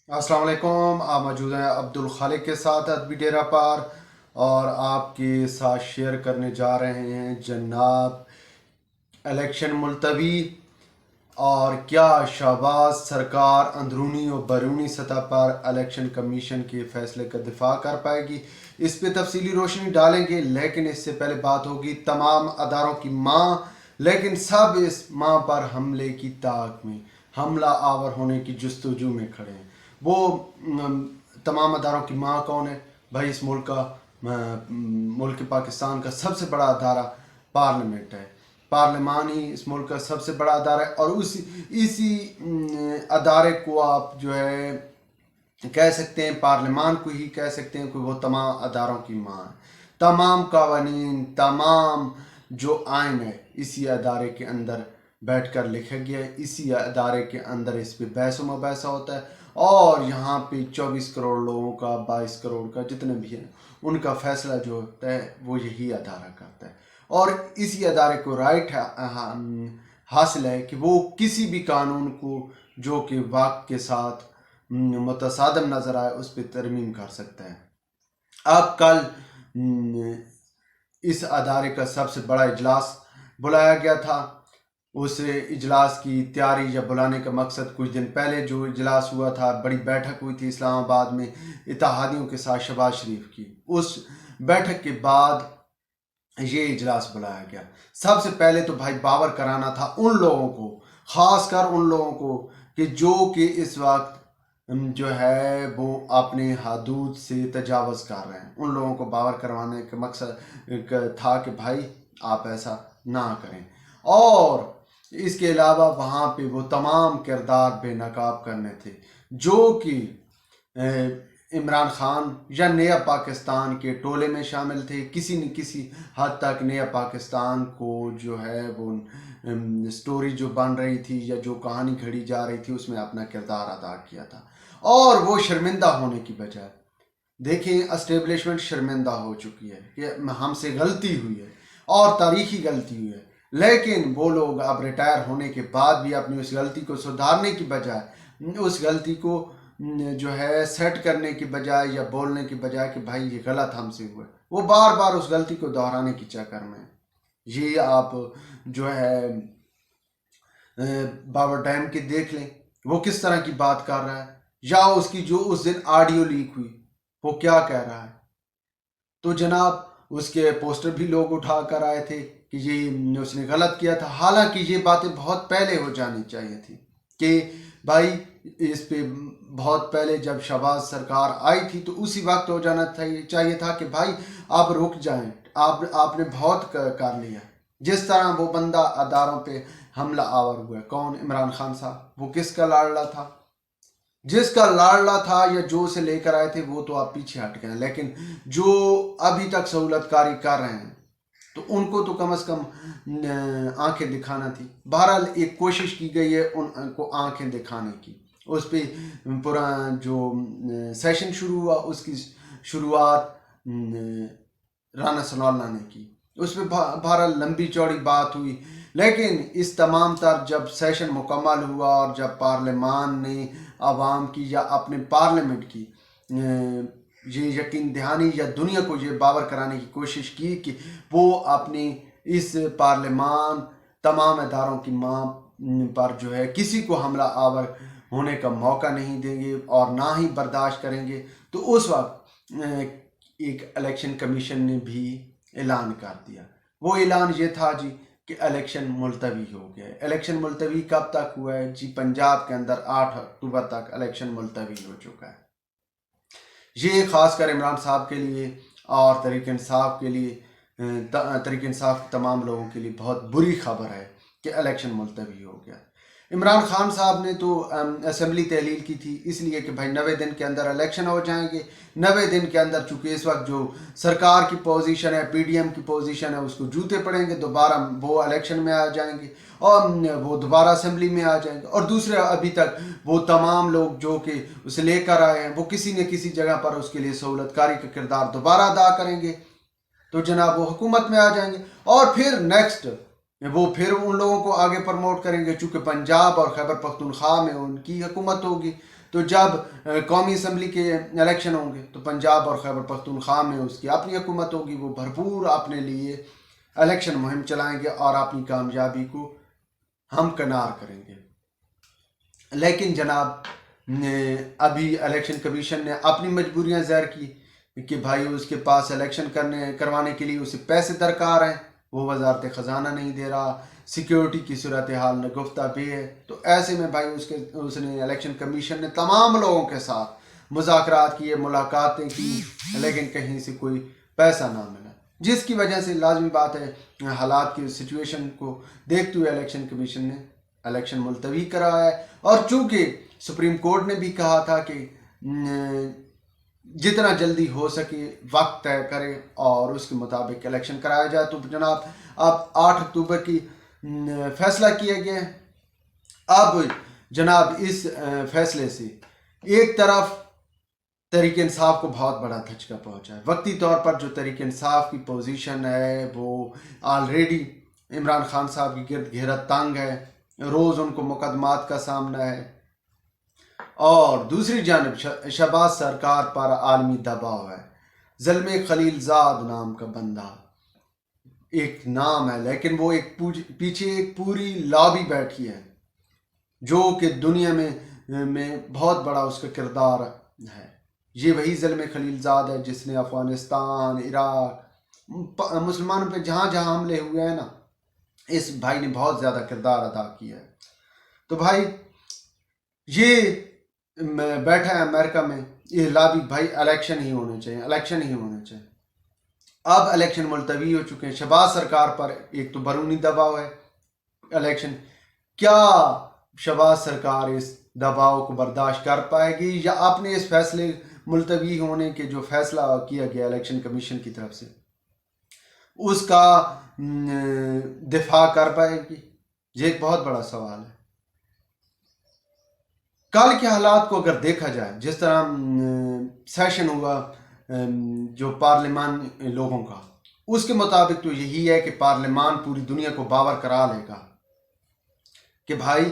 अस्सलाम वालेकुम। आप मौजूद हैं अब्दुल खालिक के साथ अदबी डेरा पर, और आपके साथ शेयर करने जा रहे हैं जनाब इलेक्शन मुलतवी और क्या शहबाज सरकार अंदरूनी और बैरूनी सतह पर इलेक्शन कमीशन के फैसले का दिफा कर पाएगी। इस पे तफसीली रोशनी डालेंगे, लेकिन इससे पहले बात होगी तमाम अदारों की माँ, लेकिन सब इस माँ पर हमले की ताक में, हमला आवर होने की जस्तजू में खड़े हैं। वो तमाम अदारों की माँ कौन है भाई? इस मुल्क पाकिस्तान का सबसे बड़ा अदारा पार्लियामेंट है। पार्लियामान ही इस मुल्क का सबसे बड़ा अदारा है, और इसी अदारे को आप जो है कह सकते हैं, पार्लियामान को ही कह सकते हैं कि वो तमाम अदारों की माँ है। तमाम कानून, तमाम जो आइन है इसी अदारे के अंदर बैठ कर लिखा गया है। इसी अदारे के अंदर इस पर बहस मुबासा होता है, और यहाँ पे 24 करोड़ लोगों का, 22 करोड़ का, जितने भी हैं उनका फैसला जो होता है वो यही अदारा करता है। और इसी अदारे को राइट हासिल है कि वो किसी भी कानून को जो कि वक्त के साथ मुतसादम नज़र आए उस पर तरमीम कर सकता है। अब कल इस अदारे का सबसे बड़ा इजलास बुलाया गया था। उस इजलास की तैयारी या बुलाने का मकसद, कुछ दिन पहले जो इजलास हुआ था, बड़ी बैठक हुई थी इस्लामाबाद में इत्तेहादियों के साथ शहबाज शरीफ की, उस बैठक के बाद ये इजलास बुलाया गया। सबसे पहले तो भाई बावर कराना था उन लोगों को, ख़ास कर उन लोगों को कि जो कि इस वक्त जो है वो अपने हदूद से तजावज़ कर रहे हैं। उन लोगों को बावर करवाने का मकसद था कि भाई आप ऐसा ना करें। और इसके अलावा वहाँ पे वो तमाम किरदार बेनकाब करने थे जो कि इमरान खान या नया पाकिस्तान के टोले में शामिल थे। किसी न किसी हद तक नया पाकिस्तान को जो है वो स्टोरी जो बन रही थी या जो कहानी घड़ी जा रही थी उसमें अपना किरदार अदा किया था, और वो शर्मिंदा होने की बजाय, देखें एस्टेब्लिशमेंट शर्मिंदा हो चुकी है कि हमसे गलती हुई है और तारीखी गलती हुई है, लेकिन वो लोग अब रिटायर होने के बाद भी अपनी उस गलती को सुधारने की बजाय, उस गलती को जो है सेट करने की बजाय या बोलने की बजाय कि भाई ये गलत हमसे हुआ, वो बार बार उस गलती को दोहराने की चक्कर में। ये आप जो है बाबर डैम के देख लें, वो किस तरह की बात कर रहा है, या उसकी जो उस दिन ऑडियो लीक हुई वो क्या कह रहा है। तो जनाब उसके पोस्टर भी लोग उठा कर आए थे कि ये उसने गलत किया था, हालांकि ये बातें बहुत पहले हो जानी चाहिए थी कि भाई इस पे बहुत पहले जब शहबाज सरकार आई थी तो उसी वक्त हो जाना चाहिए था कि भाई आप रुक जाएं, आपने बहुत कर लिया। जिस तरह वो बंदा अदारों पे हमला आवर हुआ, कौन? इमरान खान साहब। वो किसका लाडला था? जिसका लाडला था या जो उसे लेकर आए थे वो तो आप पीछे हट गए, लेकिन जो अभी तक सहूलतकारी कर रहे हैं तो उनको तो कम से कम आंखें दिखाना थी। बहरहाल एक कोशिश की गई है उनको आंखें दिखाने की। उस पर पूरा जो सेशन शुरू हुआ उसकी शुरुआत राना सनाउल्लाह ने की, उस पर बहरहाल लंबी चौड़ी बात हुई, लेकिन इस तमाम तर जब सेशन मुकम्मल हुआ और जब पार्लियामान ने आवाम की या अपने पार्लियामेंट की ये यकीन दहानी या दुनिया को ये बावर कराने की कोशिश की कि वो अपनी इस पार्लियामान तमाम इदारों की माँ पर जो है किसी को हमला आवर होने का मौका नहीं देंगे और ना ही बर्दाश्त करेंगे, तो उस वक्त एक इलेक्शन कमीशन ने भी ऐलान कर दिया। वो ऐलान ये था जी कि इलेक्शन मुलतवी हो गया है। इलेक्शन मुलतवी कब तक हुआ है जी? पंजाब के अंदर 8 अक्टूबर तक इलेक्शन मुलतवी हो चुका है। ये ख़ासकर इमरान साहब के लिए और तहरीक इंसाफ के लिए, तहरीक इंसाफ के तमाम लोगों के लिए बहुत बुरी खबर है कि इलेक्शन मुलतवी हो गया। इमरान खान साहब ने तो असम्बली तहलील की थी इसलिए कि भाई 90 दिन के अंदर इलेक्शन हो जाएंगे। 90 दिन के अंदर चूँकि इस वक्त जो सरकार की पोजीशन है, पीडीएम की पोजीशन है, उसको जूते पड़ेंगे, दोबारा वो इलेक्शन में आ जाएंगे और वो दोबारा असम्बली में आ जाएंगे। और दूसरा, अभी तक वो तमाम लोग जो कि उसे लेकर आए हैं वो किसी न किसी जगह पर उसके लिए सहूलतकारी का किरदार दोबारा अदा करेंगे, तो जनाब वो हुकूमत में आ जाएंगे और फिर नेक्स्ट वो फिर उन लोगों को आगे प्रमोट करेंगे। चूँकि पंजाब और खैबर पख्तूनख्वा में उनकी हुकूमत होगी تو جب قومی اسمبلی کے الیکشن ہوں گے تو پنجاب اور خیبر پختونخوا میں اس کی اپنی حکومت ہوگی، وہ بھرپور اپنے لیے الیکشن مہم چلائیں گے اور اپنی کامیابی کو ہمکنار کریں گے۔ لیکن جناب ابھی الیکشن کمیشن نے اپنی مجبوریاں ظاہر کی کہ بھائی اس کے پاس الیکشن کروانے کے لیے اسے پیسے درکار ہیں، وہ وزارت خزانہ نہیں دے رہا، سیکیورٹی کی صورتحال نگفتہ بے ہے۔ تو ایسے میں بھائی اس نے الیکشن کمیشن نے تمام لوگوں کے ساتھ مذاکرات کیے، ملاقاتیں کی، لیکن کہیں سے کوئی پیسہ نہ ملا، جس کی وجہ سے لازمی بات ہے حالات کی سچویشن کو دیکھتے ہوئے الیکشن کمیشن نے الیکشن ملتوی کرا ہے۔ اور چونکہ سپریم کورٹ نے بھی کہا تھا کہ جتنا جلدی ہو سکے وقت طے کرے اور اس کے مطابق الیکشن کرایا جائے، تو جناب اب 8 اکتوبر کی فیصلہ کیا گیا ہے۔ اب جناب اس فیصلے سے ایک طرف تحریک انصاف کو بہت بڑا دھچکا پہنچا ہے۔ وقتی طور پر جو تحریک انصاف کی پوزیشن ہے وہ آلریڈی عمران خان صاحب کی گرد گھیرا تنگ ہے، روز ان کو مقدمات کا سامنا ہے، اور دوسری جانب شہباز سرکار پر عالمی دباؤ ہے۔ زلمے خلیل زاد نام کا بندہ ایک نام ہے، لیکن وہ پیچھے ایک پوری لابی بیٹھی ہے جو کہ دنیا میں بہت بڑا اس کا کردار ہے۔ یہ وہی زلمے خلیل زاد ہے جس نے افغانستان، عراق، مسلمانوں پہ جہاں جہاں حملے ہوئے ہیں نا، اس بھائی نے بہت زیادہ کردار ادا کیا ہے۔ تو بھائی یہ بیٹھا ہے امریکہ میں، یہ لابی بھائی الیکشن ہی ہونے چاہیے، الیکشن ہی ہونے چاہیے۔ اب الیکشن ملتوی ہو چکے ہیں، شہباز سرکار پر ایک تو بیرونی دباؤ ہے الیکشن، کیا شہباز سرکار اس دباؤ کو برداشت کر پائے گی یا اپنے اس فیصلے ملتوی ہونے کے جو فیصلہ کیا گیا الیکشن کمیشن کی طرف سے اس کا دفاع کر پائے گی؟ یہ ایک بہت بڑا سوال ہے۔ کل کے حالات کو اگر دیکھا جائے، جس طرح سیشن ہوا جو پارلیمان لوگوں کا، اس کے مطابق تو یہی ہے کہ پارلیمان پوری دنیا کو باور کرا لے گا کہ بھائی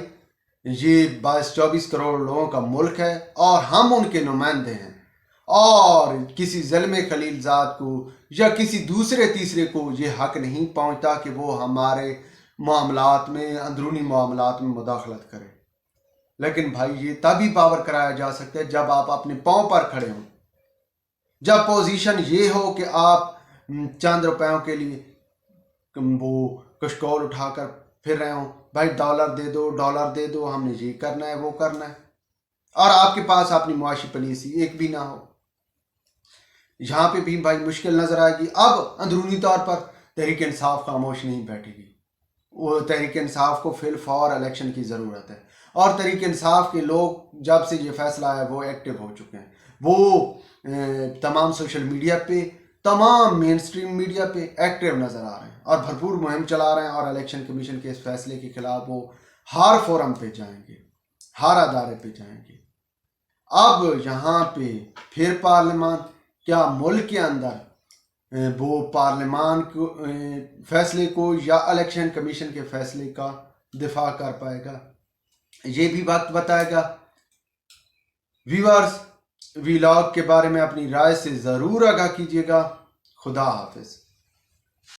یہ 22-24 کروڑ لوگوں کا ملک ہے اور ہم ان کے نمائندے ہیں، اور کسی ظلم خلیل زاد کو یا کسی دوسرے تیسرے کو یہ حق نہیں پہنچتا کہ وہ ہمارے معاملات میں، اندرونی معاملات میں مداخلت کرے۔ لیکن بھائی یہ تبھی باور کرایا جا سکتا ہے جب آپ اپنے پاؤں پر کھڑے ہوں، جب پوزیشن یہ ہو کہ آپ چند روپیوں کے لیے وہ کشکول اٹھا کر پھر رہے ہوں، بھائی ڈالر دے دو، ہم نے یہ کرنا ہے وہ کرنا ہے، اور آپ کے پاس اپنی معاشی پالیسی ایک بھی نہ ہو۔ یہاں پہ بھی بھائی مشکل نظر آئے گی۔ اب اندرونی طور پر تحریک انصاف خاموش نہیں بیٹھے گی، وہ تحریک انصاف کو فی الفور الیکشن کی ضرورت ہے، اور تحریک انصاف کے لوگ جب سے یہ فیصلہ آیا وہ ایکٹیو ہو چکے ہیں، وہ تمام سوشل میڈیا پہ، تمام مین سٹریم میڈیا پہ ایکٹیو نظر آ رہے ہیں اور بھرپور مہم چلا رہے ہیں، اور الیکشن کمیشن کے اس فیصلے کے خلاف وہ ہر فورم پہ جائیں گے، ہر ادارے پہ جائیں گے۔ اب یہاں پہ پھر پارلیمان کیا ملک کے اندر وہ پارلیمان کو فیصلے کو یا الیکشن کمیشن کے فیصلے کا دفاع کر پائے گا، یہ بھی وقت بتائے گا۔ ویورز، ویلاگ کے بارے میں اپنی رائے سے ضرور آگاہ کیجیے گا۔ خدا حافظ۔